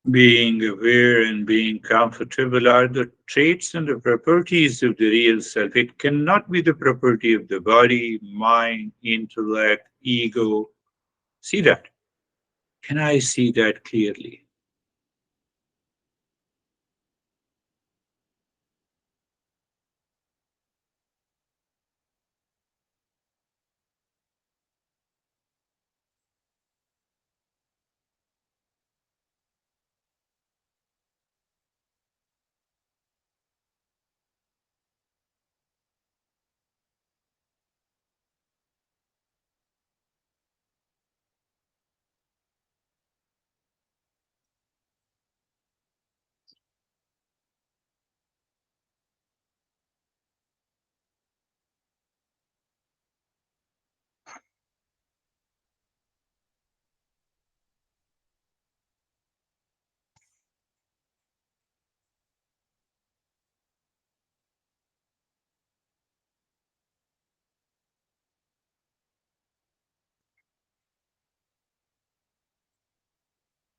Being aware and being comfortable are the traits and the properties of the real self. It cannot be the property of the body, mind, intellect, ego. See that? Can I see that clearly?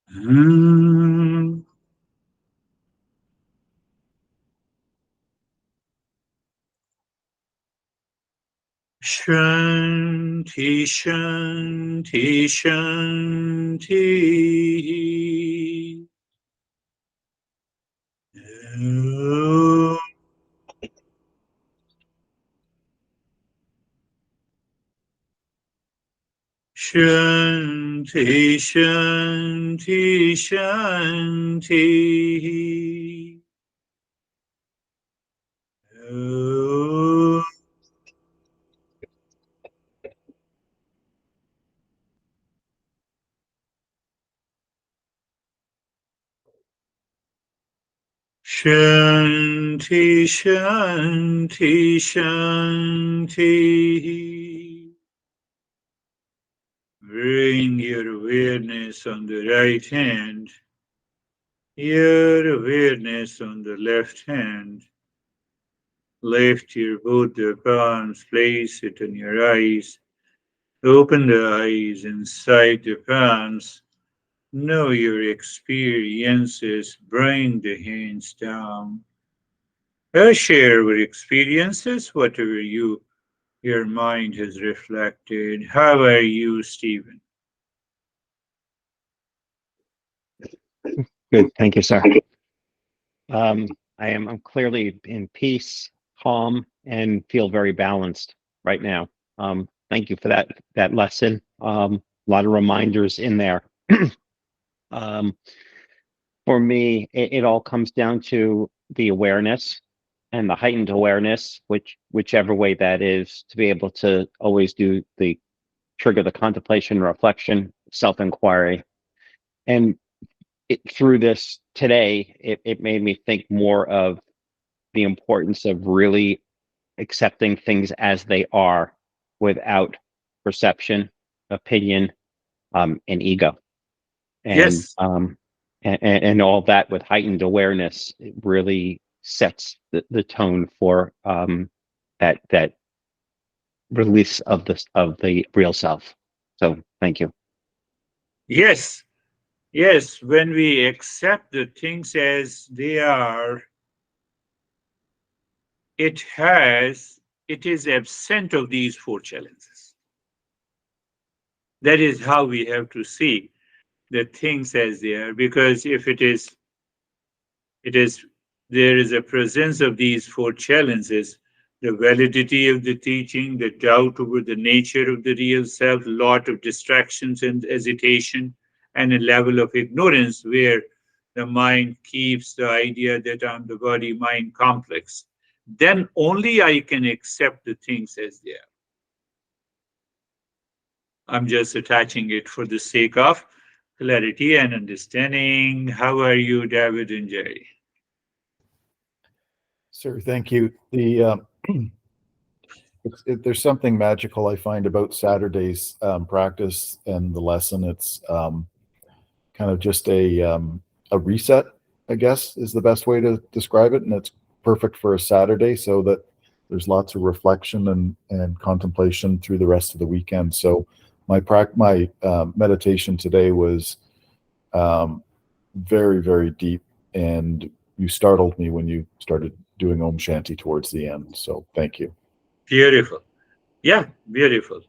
Hmm. Shanti, Shanti, Shanti. Om. Shanti, Shanti, Shanti. Shanti, Shanti, Shanti. Bring your awareness on the right hand, your awareness on the left hand. Lift your both the palms, place it on your eyes. Open the eyes inside the palms. Know your experiences. Bring the hands down. Share your experiences, whatever your mind has reflected. How are you, Stephen? Good, thank you, sir. I'm clearly in peace, calm, and feel very balanced right now. Thank you for that lesson. A lot of reminders in there. um, for me, it all comes down to the awareness and the heightened awareness, whichever way that is, to be able to always do the trigger the contemplation, reflection, self-inquiry, and through this today, it made me think more of the importance of really accepting things as they are without perception, opinion, and ego. And, Yes, and all that with heightened awareness, it really sets the tone for that release of the real self. So thank you. yes, yes. When we accept the things as they are, it has, it is absent of these four challenges. That is how we have to see the things as they are, because if it is, there is a presence of these four challenges, the validity of the teaching, the doubt over the nature of the real self, lot of distractions and hesitation, and a level of ignorance where the mind keeps the idea that I'm the body mind complex. Then only I can accept the things as they are. I'm just attaching it for the sake of clarity and understanding. How are you, David and Jerry? Sir, thank you. There's something magical I find about Saturday's practice and the lesson. It's kind of just a reset, I guess, is the best way to describe it, and it's perfect for a Saturday, so that there's lots of reflection and contemplation through the rest of the weekend. So my meditation today was very, very deep, and you startled me when you started doing Om Shanti towards the end. So thank you. Beautiful. Yeah, beautiful.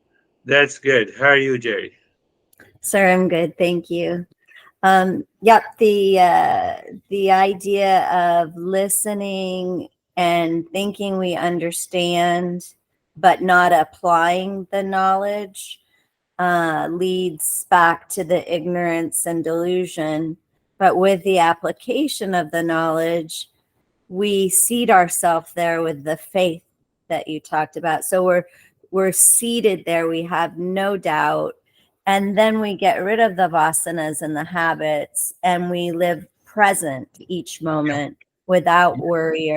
That's good. How are you, Jerry? Sir, I'm good. Thank you. Yep, the idea of listening and thinking we understand, but not applying the knowledge, leads back to the ignorance and delusion. But with the application of the knowledge, we seat ourselves there with the faith that you talked about. So we're seated there. We have no doubt. And then we get rid of the vasanas and the habits, and we live present each moment without worry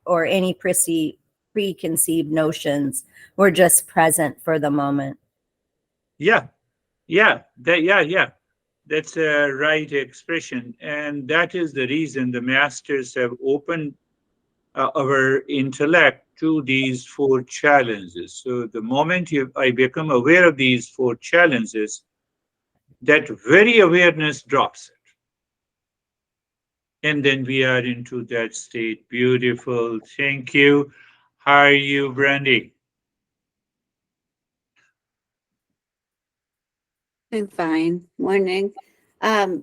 or any preconceived notions. We're just present for the moment. Yeah, yeah. That's a right expression. And that is the reason the masters have opened our intellect to these four challenges. So the moment I become aware of these four challenges, that very awareness drops it. And then we are into that state. Beautiful. Thank you. How are you, Brandy? I'm fine. Morning. My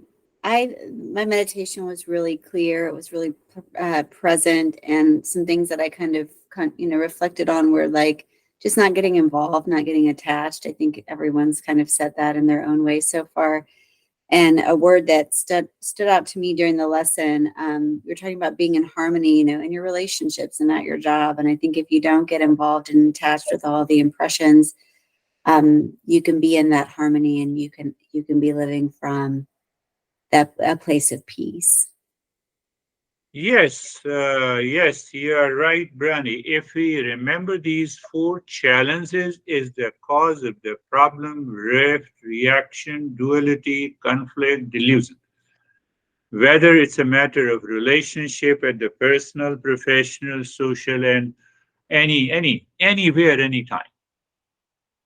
meditation was really clear. It was really present, and some things that I kind of reflected on were like just not getting involved, not getting attached. I think everyone's kind of said that in their own way so far. And a word that stood out to me during the lesson, we were talking about being in harmony, in your relationships and at your job. And I think if you don't get involved and attached with all the impressions, you can be in that harmony, and you can be living from a place of peace. Yes, yes, you are right, Brani. If we remember these four challenges is the cause of the problem, rift, reaction, duality, conflict, delusion. Whether it's a matter of relationship at the personal, professional, social, and anywhere, anytime.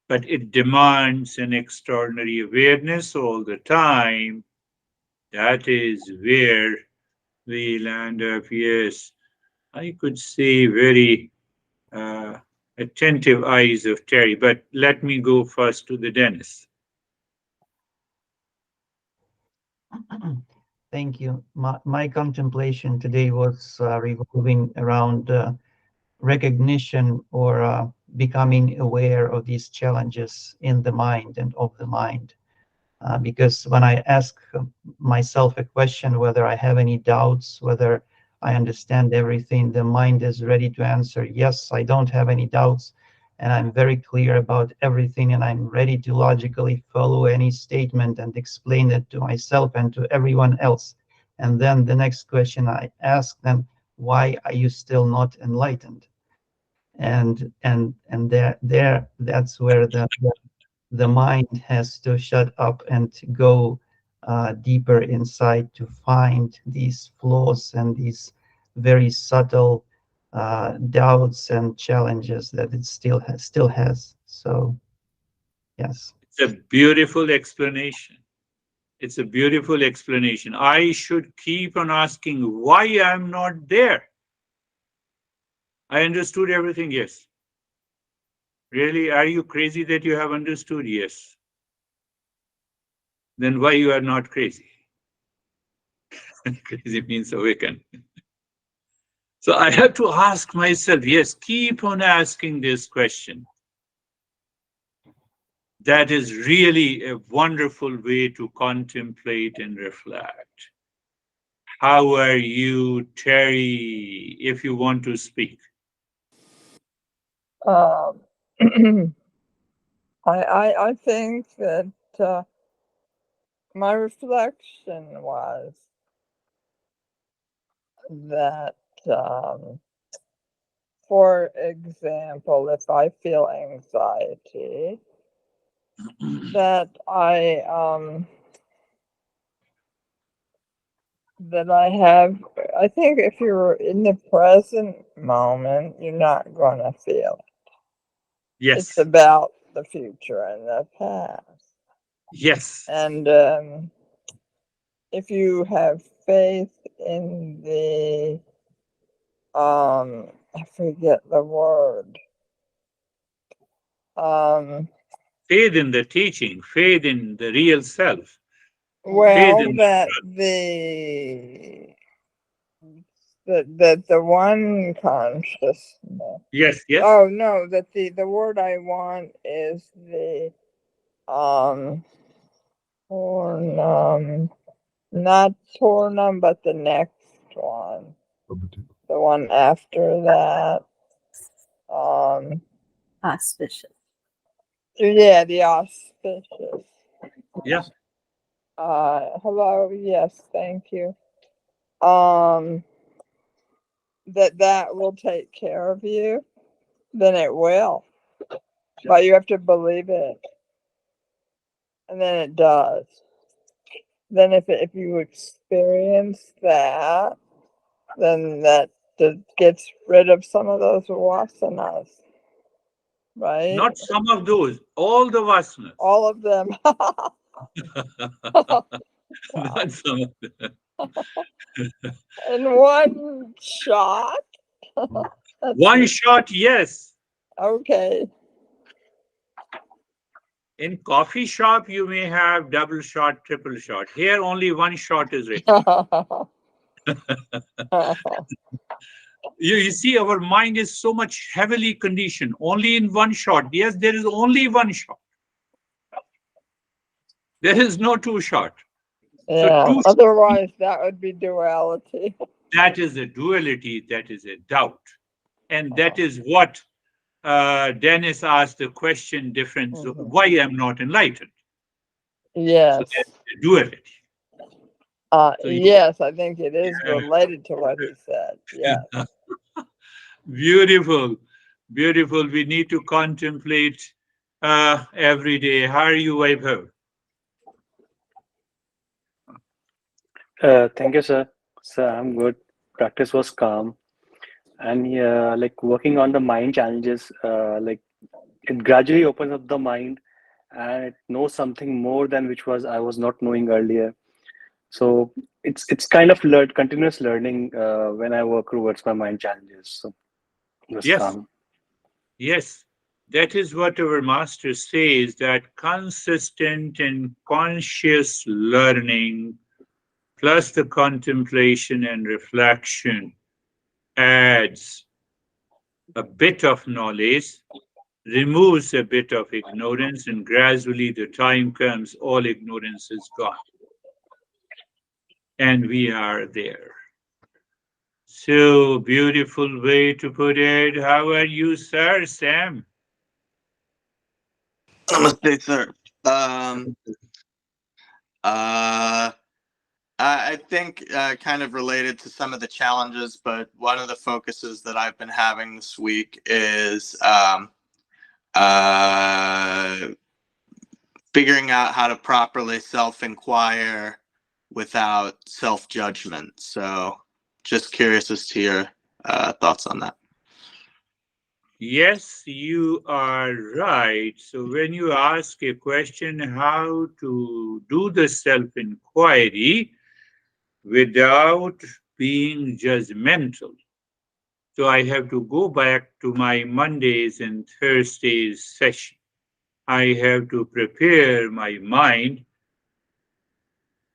But it demands an extraordinary awareness all the time. That is where we land up, yes. I could say very uh, attentive eyes of Terry, but let me go first to the Dennis. Thank you. My contemplation today was revolving around recognition or becoming aware of these challenges in the mind and of the mind. Because when I ask myself a question, whether I have any doubts, whether I understand everything, the mind is ready to answer, yes, I don't have any doubts. And I'm very clear about everything. And I'm ready to logically follow any statement and explain it to myself and to everyone else. And then the next question I ask them, why are you still not enlightened? And that's where the mind has to shut up and go deeper inside to find these flaws and these very subtle doubts and challenges that it still has. So yes. It's a beautiful explanation. It's a beautiful explanation. I should keep on asking why I'm not there. I understood everything, yes. Really, are you crazy that you have understood? Yes. Then why you are not crazy? Crazy means awakened. So I have to ask myself, yes, keep on asking this question. That is really a wonderful way to contemplate and reflect. How are you, Terry, if you want to speak? Um, I think that my reflection was that, for example, if I feel anxiety, that I think if you're in the present moment, you're not going to feel it. Yes. It's about the future and the past. Yes. And if you have faith in the, I forget the word. Faith in the teaching, faith in the real self. Well, in that the one consciousness. Yes, yes. Oh no, that the word I want is the not Tornum, but the next one. The one after that. Auspicious. Yeah, the auspicious. Yeah. Hello, yes, thank you. That will take care of you, then it will. But you have to believe it. And then it does. Then if you experience that, then that gets rid of some of those vasanas. Right? Not some of those, all the vasanas. All of them. Not some of them. In one shot? One shot, yes. Okay. In coffee shop, you may have double shot, triple shot. Here, only one shot is required. You see, our mind is so much heavily conditioned. Only in one shot. Yes, there is only one shot. There is no two shot. Yeah, so otherwise that would be duality. That is a duality, that is a doubt. And that is what Dennis asked the question different, why I'm not enlightened. Yes. So that's the duality. So, Yes, I think it is yeah. related to what he said. Yes. Beautiful, beautiful. We need to contemplate every day. How are you, Vaibhav? Thank you, sir. Sir, I'm good. Practice was calm, and yeah, like working on the mind challenges, like it gradually opens up the mind, and it knows something more than which was I was not knowing earlier. So it's kind of continuous learning when I work towards my mind challenges. So it was Yes, calm. yes. That is what our master says, that consistent and conscious learning plus the contemplation and reflection adds a bit of knowledge, removes a bit of ignorance, and gradually the time comes, all ignorance is gone. And we are there. So beautiful way to put it. How are you, sir, Sam? Namaste, sir. Uh, I think kind of related to some of the challenges, but one of the focuses that I've been having this week is uh, figuring out how to properly self-inquire without self-judgment. So just curious as to your thoughts on that. Yes, you are right. So when you ask a question, how to do the self-inquiry without being judgmental. So I have to go back to my Mondays and Thursdays session. I have to prepare my mind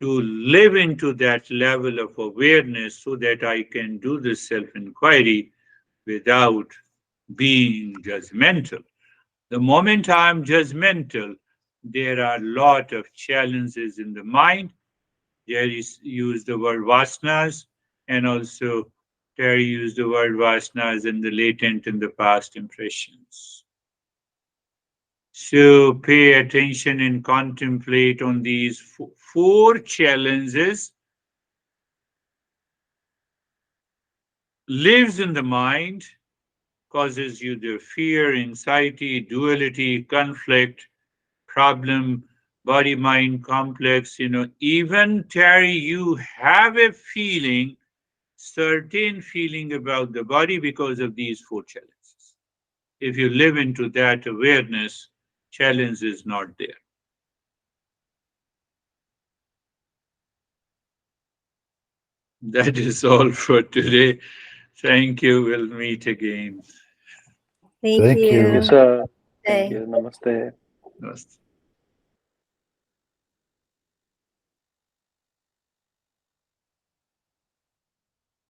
to live into that level of awareness so that I can do the self inquiry without being judgmental. The moment I'm judgmental, there are a lot of challenges in the mind. There is used the word vasanas, and also Terry used the word vasanas and the latent and the past impressions. So pay attention and contemplate on these four challenges. Lives in the mind, causes you the fear, anxiety, duality, conflict, problem, body mind complex. Even Terry, you have a feeling, certain feeling about the body because of these four challenges. If you live into that awareness, challenge is not there. That is all for today. Thank you. We'll meet again. Thank Thank you. you. Thank you, sir. Thank Bye. you. Namaste. Namaste.